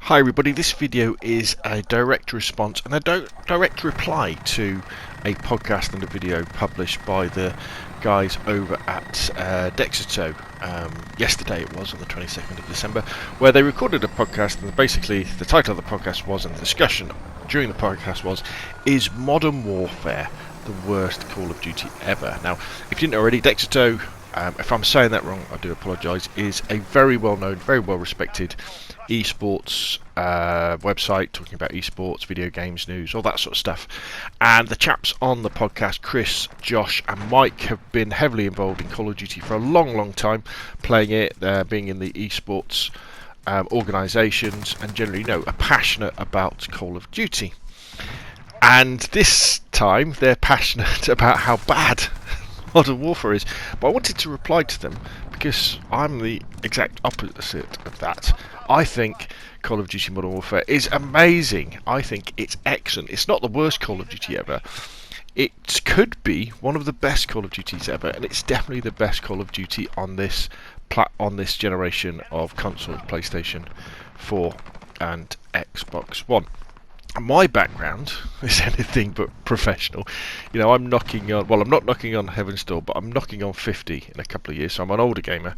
Hi everybody, this video is a direct response and a direct reply to a podcast and a video published by the guys over at Dexerto. Yesterday it was, on the 22nd of December, where they recorded a podcast, and basically the title of the podcast was, and the discussion during the podcast was, is Modern Warfare the worst Call of Duty ever? Now, if you didn't know already, Dexerto, if I'm saying that wrong, I do apologise, is a very well known, very well respected esports website talking about esports, video games, news, all that sort of stuff. And the chaps on the podcast, Chris, Josh and Mike, have been heavily involved in Call of Duty for a long time, playing it, being in the esports organisations, and generally, are passionate about Call of Duty. And this time they're passionate about how bad Modern Warfare is. But I wanted to reply to them because I'm the exact opposite of that. I think Call of Duty Modern Warfare is amazing. I think it's excellent. It's not the worst Call of Duty ever. It could be one of the best Call of Duties ever, and it's definitely the best Call of Duty on this generation of consoles, PlayStation 4 and Xbox One. My background is anything but professional. I'm knocking on, well, I'm not knocking on heaven's door, but I'm knocking on 50 in a couple of years, so I'm an older gamer.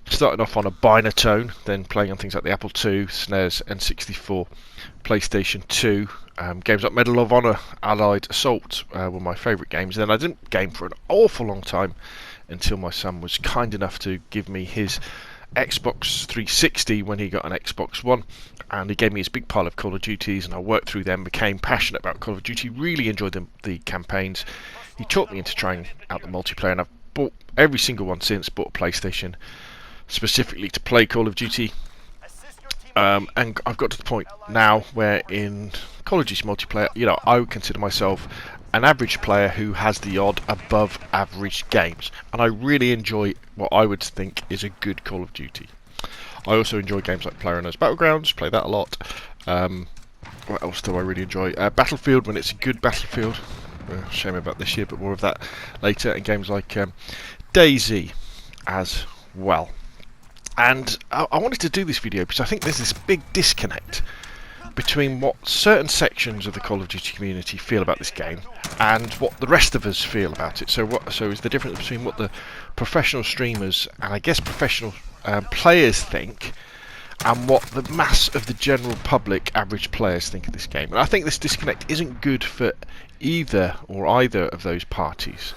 Starting off on a Binatone, then playing on things like the Apple II, SNES, N64, PlayStation 2, games like Medal of Honor, Allied Assault were my favourite games. Then I didn't game for an awful long time until my son was kind enough to give me his Xbox 360 when he got an Xbox One, and he gave me his big pile of Call of Duties, and I worked through them, became passionate about Call of Duty, really enjoyed the campaigns. He taught me into trying out the multiplayer, and I've bought every single one since, bought a PlayStation specifically to play Call of Duty, and I've got to the point now where in Call of Duty multiplayer, I would consider myself an average player who has the odd above average games, and I really enjoy what I would think is a good Call of Duty. I also enjoy games like PlayerUnknown's Battlegrounds, play that a lot. What else do I really enjoy? Battlefield, when it's a good Battlefield. Shame about this year, but more of that later. And games like DayZ as well. And I wanted to do this video because I think there's this big disconnect between what certain sections of the Call of Duty community feel about this game and what the rest of us feel about it. So is the difference between what the professional streamers and I guess professional players think and what the mass of the general public, average players, think of this game. And I think this disconnect isn't good for either of those parties.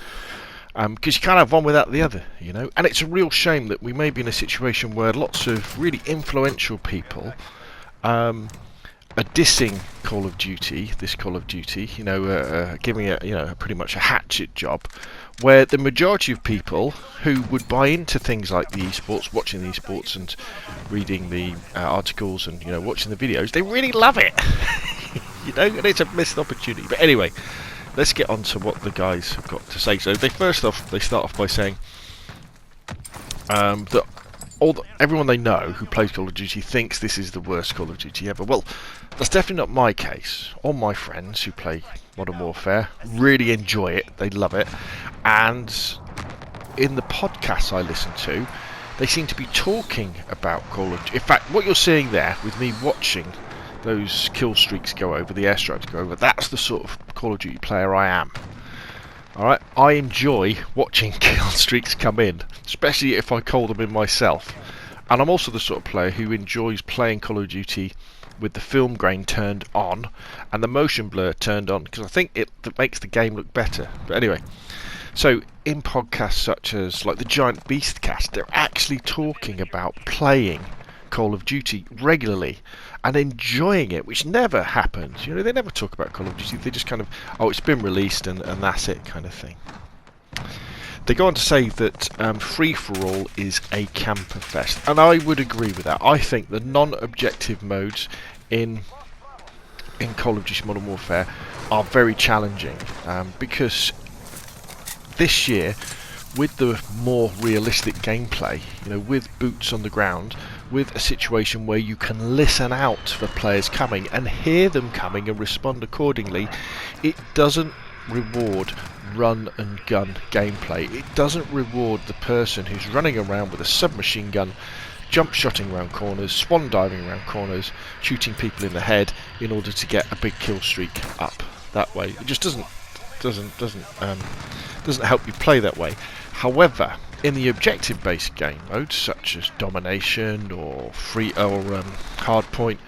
Because you can't have one without the other, And it's a real shame that we may be in a situation where lots of really influential people are dissing Call of Duty, giving it, pretty much a hatchet job, where the majority of people who would buy into things like the esports, watching the esports and reading the articles and, watching the videos, they really love it, and it's a missed opportunity. But anyway, let's get on to what the guys have got to say. So they start off by saying that everyone they know who plays Call of Duty thinks this is the worst Call of Duty ever. Well, that's definitely not my case. All my friends who play Modern Warfare really enjoy it. They love it. And in the podcasts I listen to, they seem to be talking about Call of Duty. In fact, what you're seeing there with me watching those kill streaks go over, the airstrikes go over, that's the sort of Call of Duty player I am. Alright, I enjoy watching kill streaks come in, especially if I call them in myself. And I'm also the sort of player who enjoys playing Call of Duty with the film grain turned on and the motion blur turned on, because I think it makes the game look better. But anyway, so in podcasts such as like the Giant Beast cast, they're actually talking about playing Call of Duty regularly and enjoying it, which never happens. They never talk about Call of Duty. They just kind of, it's been released and that's it kind of thing. They go on to say that free-for-all is a camper fest, and I would agree with that. I think the non-objective modes in Call of Duty Modern Warfare are very challenging, because this year, with the more realistic gameplay, with boots on the ground, with a situation where you can listen out for players coming and hear them coming and respond accordingly, it doesn't reward run and gun gameplay. It doesn't reward the person who's running around with a submachine gun jump shotting around corners, swan diving around corners, shooting people in the head in order to get a big kill streak up that way. It just doesn't help you play that way. However, in the objective-based game modes such as domination or hardpoint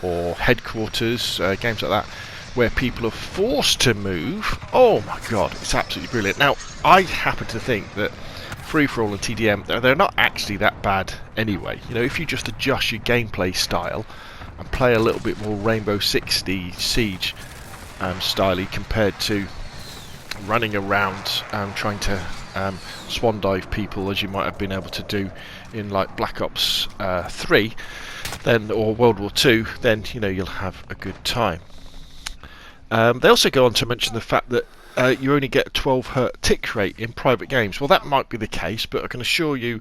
or headquarters, games like that, where people are forced to move, oh my god, it's absolutely brilliant. Now, I happen to think that free-for-all and TDM, they're not actually that bad anyway. You know, if you just adjust your gameplay style and play a little bit more Rainbow 60 Siege style compared to running around trying to swan dive people as you might have been able to do in like Black Ops 3 then, or World War 2, then you know you'll have a good time. They also go on to mention the fact that you only get a 12 hertz tick rate in private games. Well, that might be the case, but I can assure you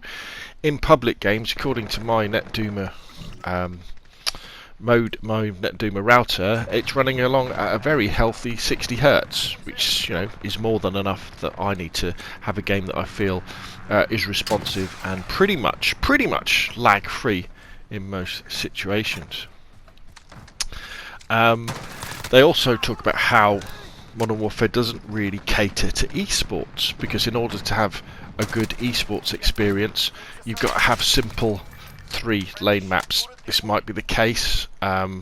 in public games, according to my NetDoomer my NetDoomer router, it's running along at a very healthy 60 hertz, which, you know, is more than enough that I need to have a game that I feel is responsive and pretty much lag free in most situations. They also talk about how Modern Warfare doesn't really cater to esports, because in order to have a good esports experience, you've got to have simple 3-lane maps. This might be the case. I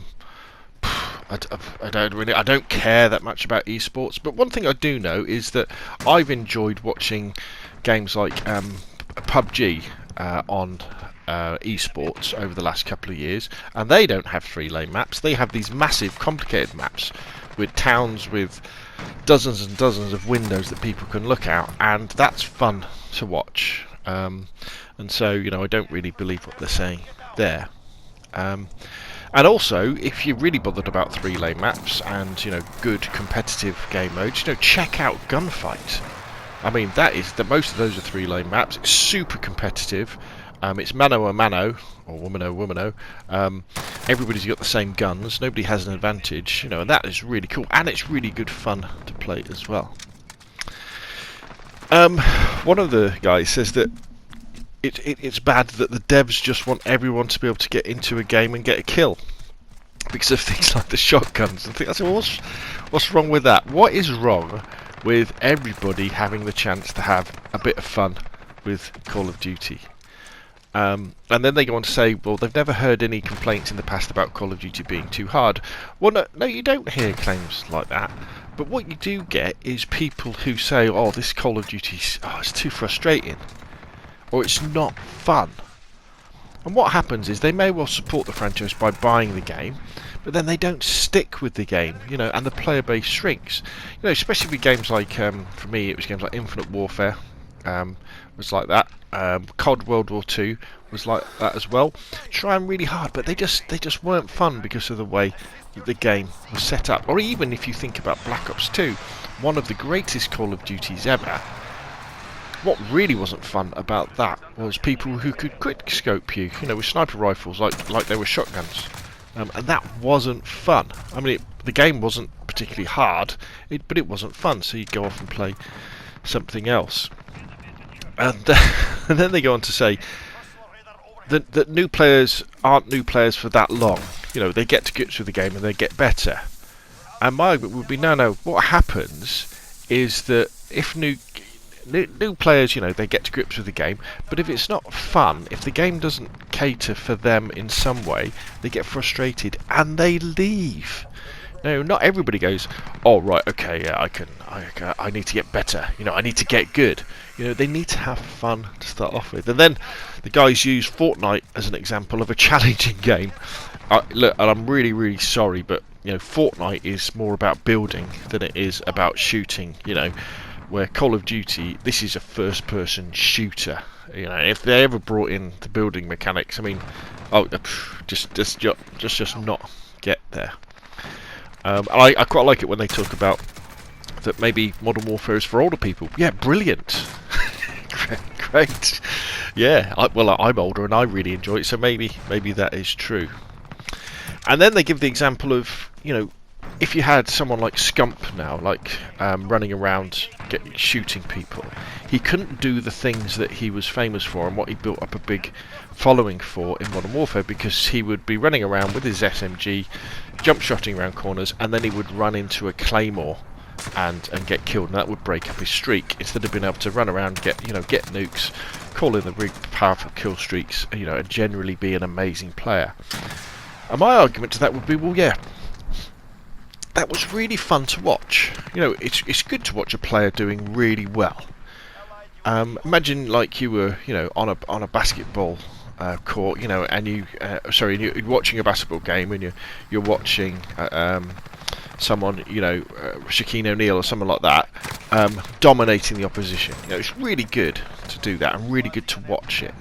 don't care that much about esports, but one thing I do know is that I've enjoyed watching games like PUBG on esports over the last couple of years, and they don't have 3-lane maps. They have these massive complicated maps with towns with dozens and dozens of windows that people can look out, and that's fun to watch. And so, you know, I don't really believe what they're saying there. And also, if you're really bothered about 3-lane maps and, you know, good competitive game modes, you know, check out Gunfight. I mean, most of those are 3-lane maps. It's super competitive. It's mano a mano, or womano. Everybody's got the same guns. Nobody has an advantage, you know, and that is really cool. And it's really good fun to play as well. One of the guys says that it's bad that the devs just want everyone to be able to get into a game and get a kill because of things like the shotguns and things. I said, well, what's wrong with that? What is wrong with everybody having the chance to have a bit of fun with Call of Duty? And then they go on to say, well, they've never heard any complaints in the past about Call of Duty being too hard. Well, no, you don't hear claims like that. But what you do get is people who say, oh, this Call of Duty, it's too frustrating, or it's not fun. And what happens is they may well support the franchise by buying the game, but then they don't stick with the game, you know, and the player base shrinks. You know, especially with games like, for me, it was games like Infinite Warfare, was like that. COD World War 2 was like that as well. Trying really hard, but they just weren't fun because of the way that the game was set up. Or even if you think about Black Ops 2, one of the greatest Call of Duties ever. What really wasn't fun about that was people who could quick scope you, you know, with sniper rifles like they were shotguns, and that wasn't fun. I mean, the game wasn't particularly hard, but it wasn't fun. So you'd go off and play something else. And then they go on to say that new players aren't new players for that long. You know, they get to grips with the game and they get better. And my argument would be, no. What happens is that if new players, you know, they get to grips with the game, but if it's not fun, if the game doesn't cater for them in some way, they get frustrated and they leave. No, not everybody goes, oh right, okay, yeah, I need to get better, you know, I need to get good. You know, they need to have fun to start off with. And then the guys use Fortnite as an example of a challenging game. Look, and I'm really, really sorry, but, you know, Fortnite is more about building than it is about shooting, you know, where Call of Duty, this is a first-person shooter. You know, if they ever brought in the building mechanics, I mean, just not get there. I quite like it when they talk about that maybe Modern Warfare is for older people. Yeah, brilliant. Great. Yeah, I'm older and I really enjoy it, so maybe that is true. And then they give the example of, you know, if you had someone like Scump now, like running around shooting people, he couldn't do the things that he was famous for and what he built up a big following for in Modern Warfare, because he would be running around with his SMG, jump shotting around corners, and then he would run into a claymore and get killed, and that would break up his streak, instead of being able to run around, get nukes, call in the really powerful kill streaks, and generally be an amazing player. And my argument to that would be, well, yeah, that was really fun to watch. It's good to watch a player doing really well. Imagine like you were, on a basketball court, and you're watching a basketball game, and you're watching someone, Shaquille O'Neal or someone like that, dominating the opposition. It's really good to do that and really good to watch it.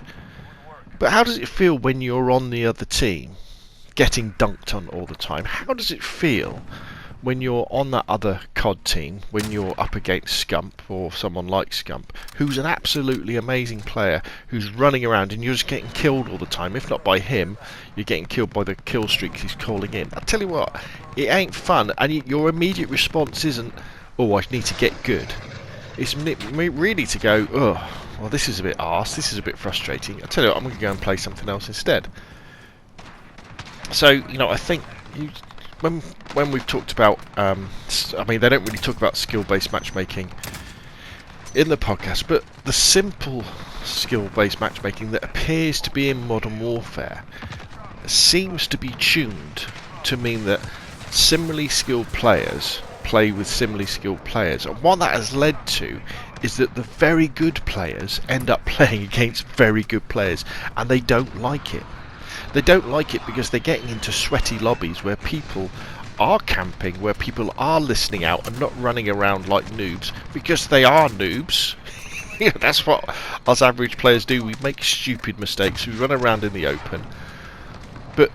But how does it feel when you're on the other team, getting dunked on all the time? How does it feel when you're on that other COD team, when you're up against Scump or someone like Scump, who's an absolutely amazing player, who's running around and you're just getting killed all the time? If not by him, you're getting killed by the kill streaks he's calling in. I tell you what, it ain't fun, and your immediate response isn't, oh, I need to get good. It's really to go, oh, well, this is a bit arse, this is a bit frustrating. I tell you what, I'm going to go and play something else instead. So, I think when we've talked about, they don't really talk about skill-based matchmaking in the podcast, but the simple skill-based matchmaking that appears to be in Modern Warfare seems to be tuned to mean that similarly skilled players play with similarly skilled players, and what that has led to is that the very good players end up playing against very good players, and they don't like it. They don't like it because they're getting into sweaty lobbies where people are camping, where people are listening out and not running around like noobs, because they are noobs. That's what us average players do. We make stupid mistakes. We run around in the open. But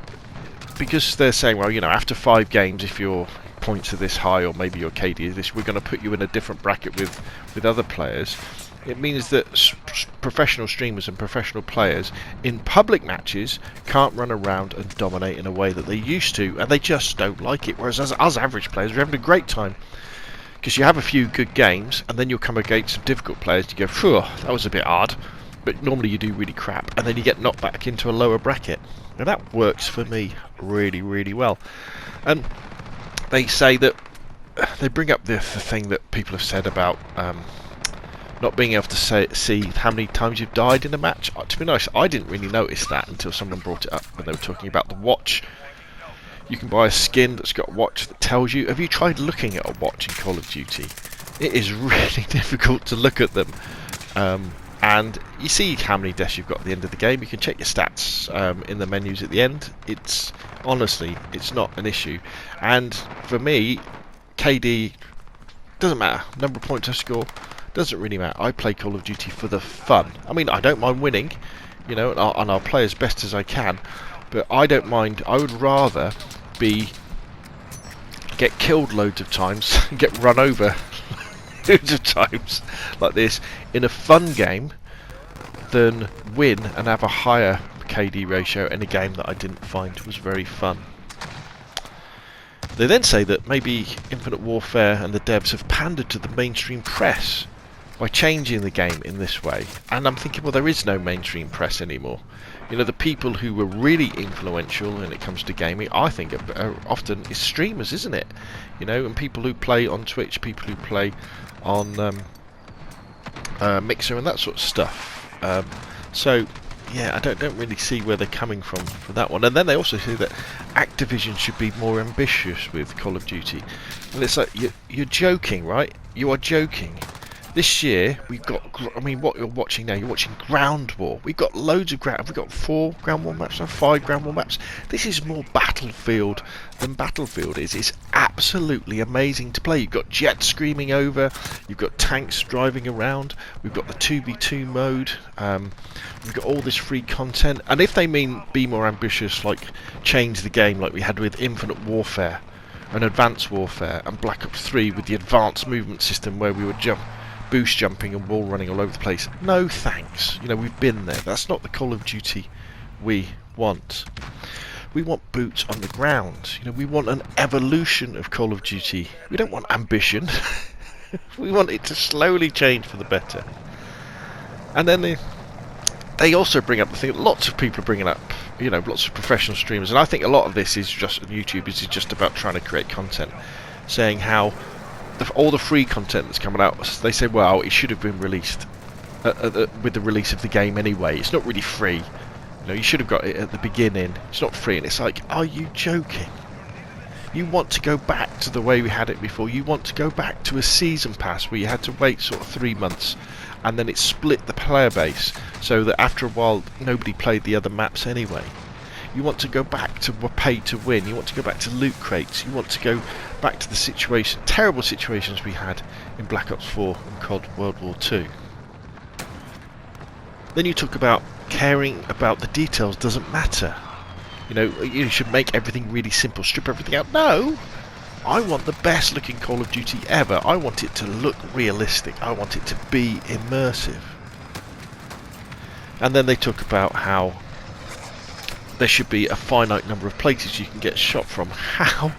because they're saying, well, after 5 games, if your points are this high, or maybe your KD is this, we're going to put you in a different bracket with other players. It means that professional streamers and professional players in public matches can't run around and dominate in a way that they used to, and they just don't like it. Whereas us average players, we're having a great time, because you have a few good games, and then you'll come against some difficult players, and you go, phew, that was a bit hard, but normally you do really crap, and then you get knocked back into a lower bracket. And that works for me really, really well. And they say that, they bring up the thing that people have said about not being able to see how many times you've died in a match. To be honest, I didn't really notice that until someone brought it up when they were talking about the watch. You can buy a skin that's got a watch that tells you. Have you tried looking at a watch in Call of Duty? It is really difficult to look at them. And you see how many deaths you've got at the end of the game. You can check your stats in the menus at the end. Honestly, it's not an issue. And for me, KD doesn't matter. Number of points I score doesn't really matter. I play Call of Duty for the fun. I don't mind winning, and I'll play as best as I can, but I don't mind. I would rather get killed loads of times, get run over loads of times like this in a fun game, than win and have a higher KD ratio in a game that I didn't find was very fun. They then say that maybe Infinite Warfare and the devs have pandered to the mainstream press by changing the game in this way. And I'm thinking, well, there is no mainstream press anymore. The people who were really influential when it comes to gaming, I think, are often is streamers, isn't it? And people who play on Twitch, people who play on Mixer and that sort of stuff. So yeah, I don't really see where they're coming from for that one. And then they also say that Activision should be more ambitious with Call of Duty. And it's like, you're joking, right? You are joking. This year, we've got, what you're watching now, you're watching Ground War. We've got loads of we've got 4 Ground War maps, 5 Ground War maps. This is more Battlefield than Battlefield is. It's absolutely amazing to play. You've got jets screaming over, you've got tanks driving around, we've got the 2v2 mode, we've got all this free content. And if they mean be more ambitious, like change the game like we had with Infinite Warfare and Advanced Warfare and Black Ops 3 with the advanced movement system where we would boost jumping and wall running all over the place. No thanks. We've been there. That's not the Call of Duty we want. We want boots on the ground. You know, we want an evolution of Call of Duty. We don't want ambition. We want it to slowly change for the better. And then they also bring up the thing that lots of people are bringing up, you know, lots of professional streamers, and I think a lot of this is just on YouTube, is just about trying to create content, saying how all the free content that's coming out, they say, well, it should have been released with the release of the game anyway. It's not really free. You know, you should have got it at the beginning. It's not free, and it's like, are you joking? You want to go back to the way we had it before. You want to go back to a season pass where you had to wait sort of 3 months, and then it split the player base so that after a while nobody played the other maps anyway. You want to go back to pay to win. You want to go back to loot crates. You want to go back to the terrible situations we had in Black Ops 4 and COD World War 2. Then you talk about caring about the details doesn't matter. You know, you should make everything really simple, strip everything out. No! I want the best looking Call of Duty ever. I want it to look realistic. I want it to be immersive. And then they talk about how there should be a finite number of places you can get shot from. How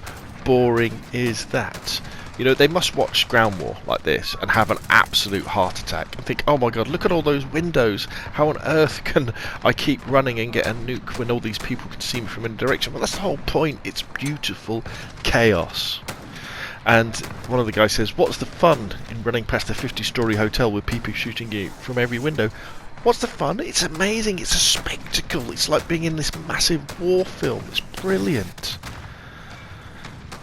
boring is that? You know, they must watch Ground War like this and have an absolute heart attack and think, oh my god, look at all those windows. How on earth can I keep running and get a nuke when all these people can see me from any direction? Well, that's the whole point. It's beautiful chaos. And one of the guys says, what's the fun in running past a 50-story hotel with people shooting you from every window? What's the fun? It's amazing. It's a spectacle. It's like being in this massive war film. It's brilliant.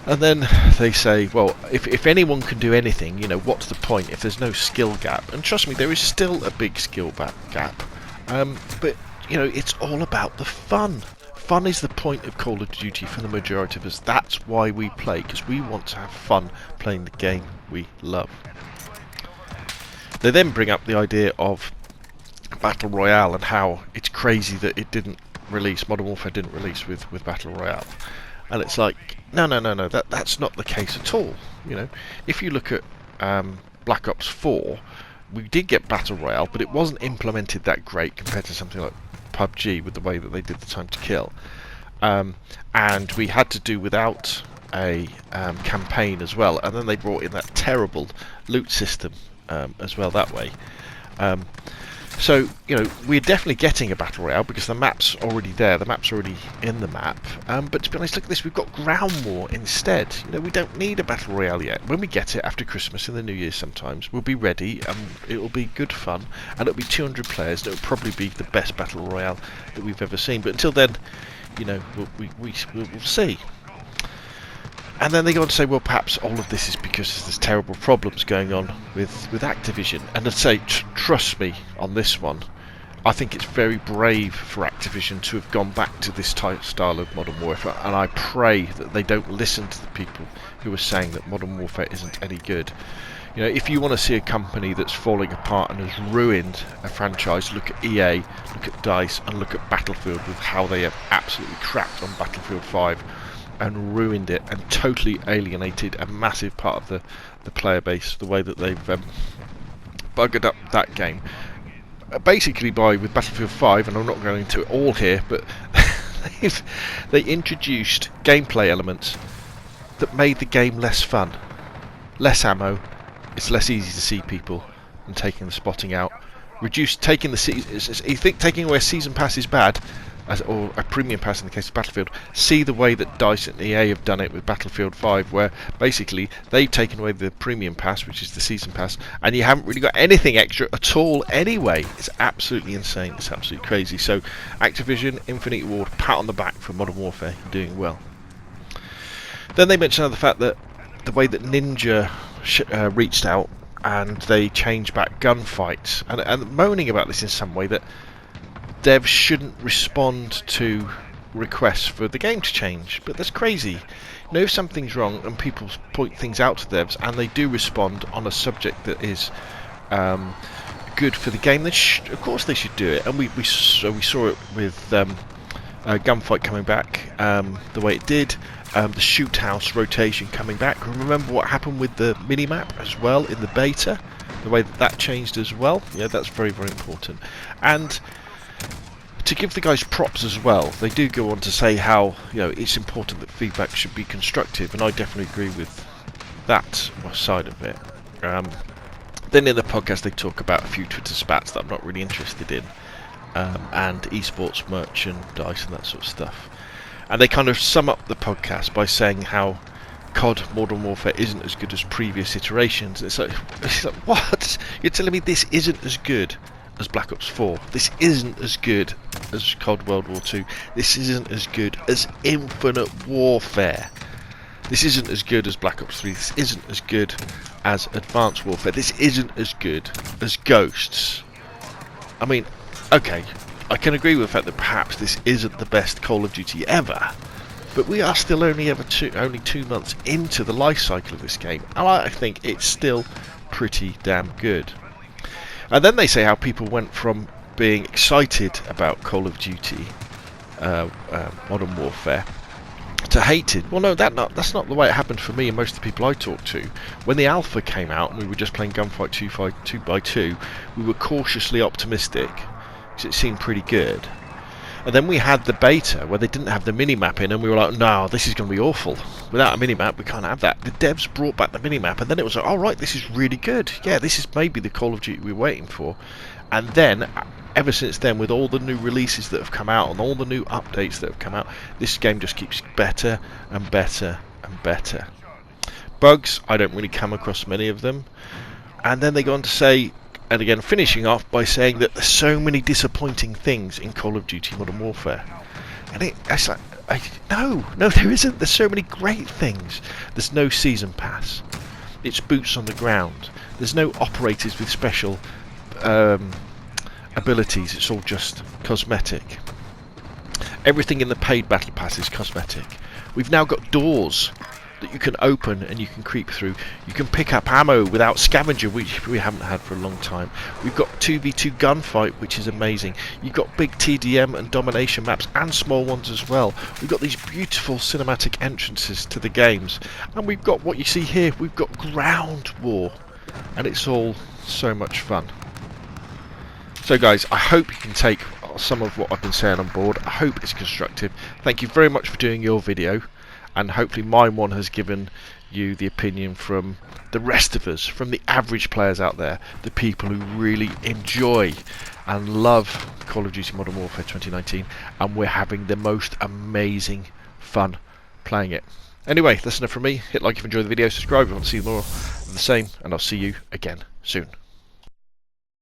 And then they say, well, if anyone can do anything, you know, what's the point if there's no skill gap? And trust me, there is still a big skill gap. But, you know, it's all about the fun. Fun is the point of Call of Duty for the majority of us. That's why we play, because we want to have fun playing the game we love. They then bring up the idea of Battle Royale and how it's crazy that it didn't release, Modern Warfare didn't release with Battle Royale. And it's like, no, that's not the case at all. You know, if you look at Black Ops 4, we did get Battle Royale, but it wasn't implemented that great compared to something like PUBG with the way that they did the time to kill. And we had to do without a campaign as well, and then they brought in that terrible loot system as well that way. So, you know, we're definitely getting a Battle Royale because the map's already there, the map's already in the map. But to be honest, look at this, we've got Ground War instead. You know, we don't need a Battle Royale yet. When we get it after Christmas in the New Year sometimes, we'll be ready and it'll be good fun. And it'll be 200 players, and it'll probably be the best Battle Royale that we've ever seen. But until then, you know, we'll see. And then they go on to say, well, perhaps all of this is because there's terrible problems going on with Activision. And I'd say, trust me on this one, I think it's very brave for Activision to have gone back to this style of Modern Warfare. And I pray that they don't listen to the people who are saying that Modern Warfare isn't any good. You know, if you want to see a company that's falling apart and has ruined a franchise, look at EA, look at DICE, and look at Battlefield with how they have absolutely crapped on Battlefield 5. And ruined it and totally alienated a massive part of the player base, the way that they've buggered up that game. Basically with Battlefield 5, and I'm not going into it all here, but they introduced gameplay elements that made the game less fun. Less ammo, it's less easy to see people, and taking the spotting out. Taking away a season pass is bad, or a premium pass in the case of Battlefield. See the way that DICE and EA have done it with Battlefield 5, where basically they've taken away the premium pass, which is the season pass, and you haven't really got anything extra at all anyway. It's absolutely insane. It's absolutely crazy. So Activision, Infinity Ward, pat on the back for Modern Warfare, doing well. Then they mention the fact that the way that Ninja reached out and they changed back gunfights, and moaning about this in some way, that devs shouldn't respond to requests for the game to change. But that's crazy. You know, if something's wrong and people point things out to devs and they do respond on a subject that is good for the game, then of course they should do it. And we saw it with gunfight coming back the way it did, the shoot house rotation coming back. Remember what happened with the minimap as well in the beta, the way that changed as well. Yeah, that's very, very important. And to give the guys props as well, they do go on to say how, you know, it's important that feedback should be constructive, and I definitely agree with that side of it. Then in the podcast they talk about a few Twitter spats that I'm not really interested in, and esports merchandise and that sort of stuff. And they kind of sum up the podcast by saying how COD Modern Warfare isn't as good as previous iterations. It's like what? You're telling me this isn't as good as Black Ops 4? This isn't as good as COD World War 2? This isn't as good as Infinite Warfare? This isn't as good as Black Ops 3? This isn't as good as Advanced Warfare? This isn't as good as Ghosts? I mean, okay, I can agree with the fact that perhaps this isn't the best Call of Duty ever, but we are still only 2 months into the life cycle of this game, and I think it's still pretty damn good. And then they say how people went from being excited about Call of Duty Modern Warfare to hated. Well, no, that's not the way it happened for me and most of the people I talked to. When the alpha came out and we were just playing Gunfight 2x2, we were cautiously optimistic because it seemed pretty good. And then we had the beta where they didn't have the minimap in, and we were like, no, this is going to be awful. Without a minimap, we can't have that. The devs brought back the minimap, and then it was like, oh right, this is really good. Yeah, this is maybe the Call of Duty we were waiting for. And then, ever since then, with all the new releases that have come out and all the new updates that have come out, this game just keeps better and better and better. Bugs, I don't really come across many of them. And then they go on to say, and again finishing off by saying that there's so many disappointing things in Call of Duty Modern Warfare. And it's like, no, there isn't. There's so many great things. There's no season pass. It's boots on the ground. There's no operators with special abilities. It's all just cosmetic. Everything in the paid battle pass is cosmetic. We've now got doors that you can open and you can creep through. You can pick up ammo without scavenger, which we haven't had for a long time. We've got 2v2 gunfight, which is amazing. You've got big TDM and domination maps and small ones as well. We've got these beautiful cinematic entrances to the games, and we've got what you see here. We've got ground war, and it's all so much fun. So guys, I hope you can take some of what I've been saying on board. I hope it's constructive. Thank you very much for doing your video, and hopefully my one has given you the opinion from the rest of us, from the average players out there, the people who really enjoy and love Call of Duty Modern Warfare 2019, and we're having the most amazing fun playing it. Anyway, that's enough from me. Hit like if you enjoyed the video, subscribe if you want to see more of the same, and I'll see you again soon.